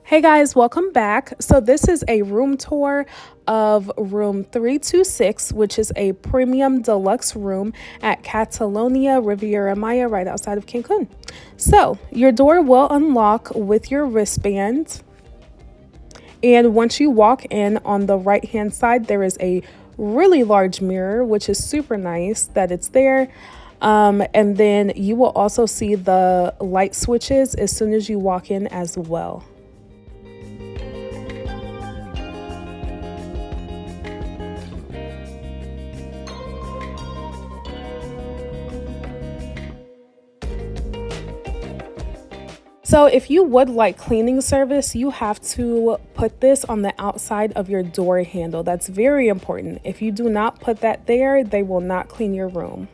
Hey guys, welcome back. So this is a room tour of room 326, which is a premium deluxe room at Catalonia Riviera Maya right outside of Cancun. So your door will unlock with your wristband. And once you walk in, on the right hand side, there is a really large mirror, which is super nice that it's there. And then you will also see the light switches as soon as you walk in as well. So if you would like cleaning service, you have to put this on the outside of your door handle. That's very important. If you do not put that there, they will not clean your room.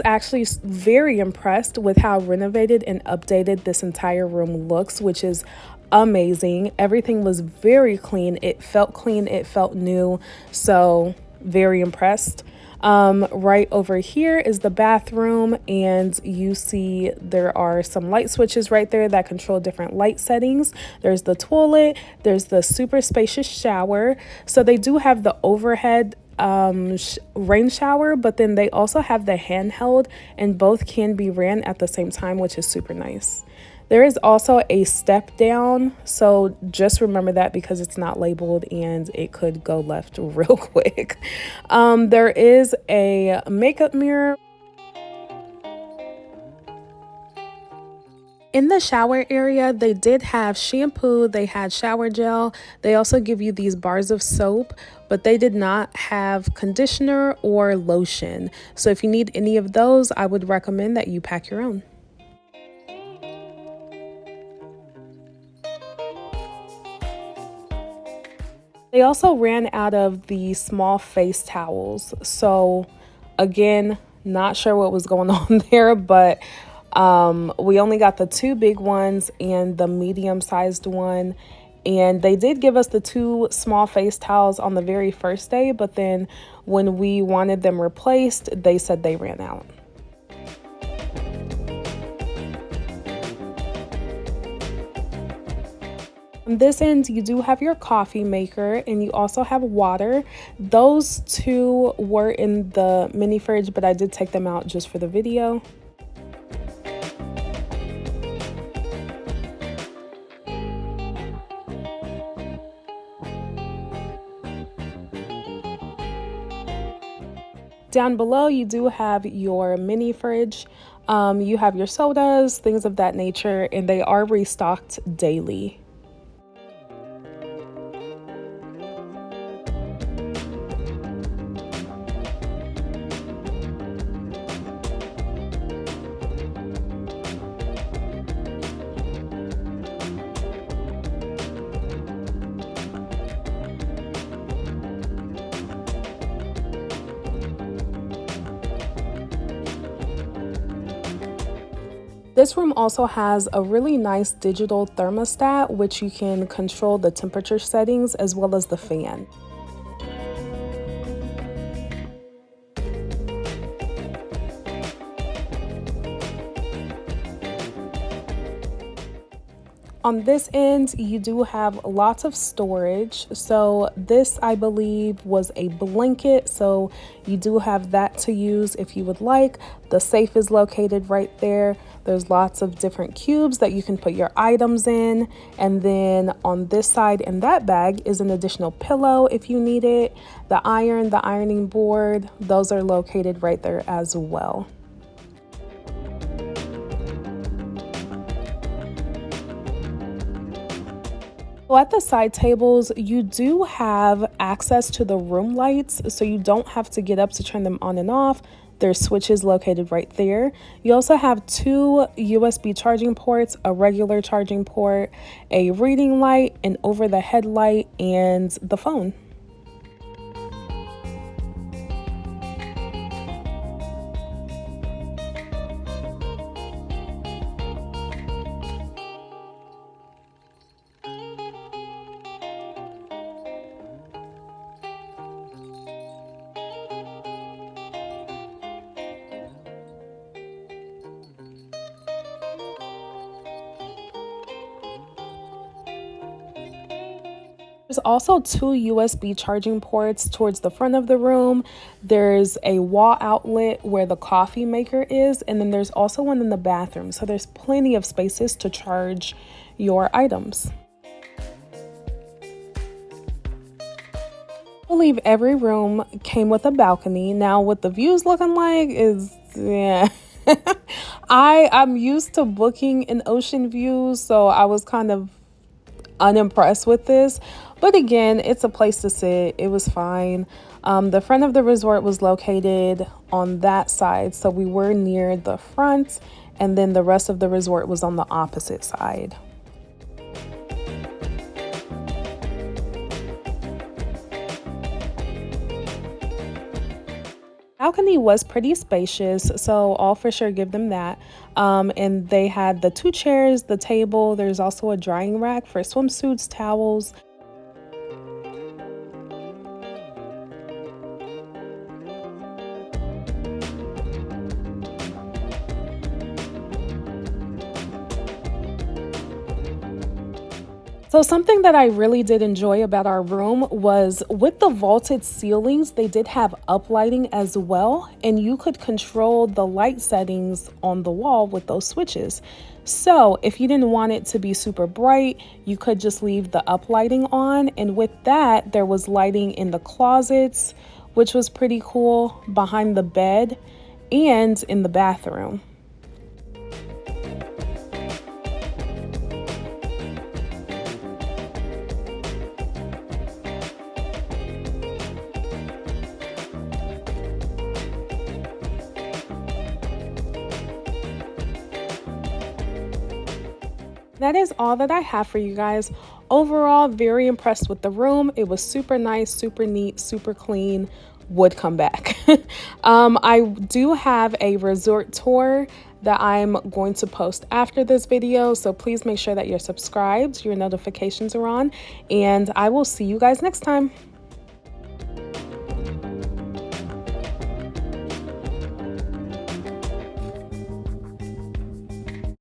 Actually very impressed with how renovated and updated this entire room looks, which is amazing. Everything was very clean. It felt new. So very impressed. Right over here is the bathroom, and you see there are some light switches right there that control different light settings. There's the toilet, there's the super spacious shower. So they do have the overhead rain shower, but then they also have the handheld, and both can be ran at the same time, which is super nice. There is also a step down, so just remember that because it's not labeled and it could go left real quick. There is a makeup mirror. In the shower area, they did have shampoo, they had shower gel, they also give you these bars of soap, but they did not have conditioner or lotion. So if you need any of those, I would recommend that you pack your own. They also ran out of the small face towels. So again, not sure what was going on there, but we only got the two big ones and the medium-sized one. And they did give us the two small face towels on the very first day, but then when we wanted them replaced, they said they ran out. On this end, you do have your coffee maker, and you also have water. Those two were in the mini fridge, but I did take them out just for the video. Down below, you do have your mini fridge. You have your sodas, things of that nature, and they are restocked daily. This room also has a really nice digital thermostat, which you can control the temperature settings as well as the fan. On this end, you do have lots of storage. So this, I believe, was a blanket. So you do have that to use if you would like. The safe is located right there. There's lots of different cubes that you can put your items in. And then on this side in that bag is an additional pillow if you need it. The iron, the ironing board, those are located right there as well. So at the side tables, you do have access to the room lights, so you don't have to get up to turn them on and off. There's switches located right there. You also have two USB charging ports, a regular charging port, a reading light, an over the head light, and the phone. There's also two USB charging ports towards the front of the room. There's a wall outlet where the coffee maker is, and then there's also one in the bathroom. So there's plenty of spaces to charge your items. I believe every room came with a balcony. Now, what the views looking like is, yeah. I'm used to booking an ocean view, so I was kind of unimpressed with this. But again, it's a place to sit. It was fine. The front of the resort was located on that side, so we were near the front, and then the rest of the resort was on the opposite side. Balcony was pretty spacious, so I'll for sure give them that. And they had the two chairs, the table. There's also a drying rack for swimsuits, towels. So something that I really did enjoy about our room was with the vaulted ceilings, they did have uplighting as well, and you could control the light settings on the wall with those switches. So if you didn't want it to be super bright, you could just leave the uplighting on, and with that, there was lighting in the closets, which was pretty cool, behind the bed, and in the bathroom. That is all that I have for you guys. Overall, very impressed with the room. It was super nice, super neat, super clean. Would come back. I do have a resort tour that I'm going to post after this video, so please make sure that you're subscribed, your notifications are on, and I will see you guys next time.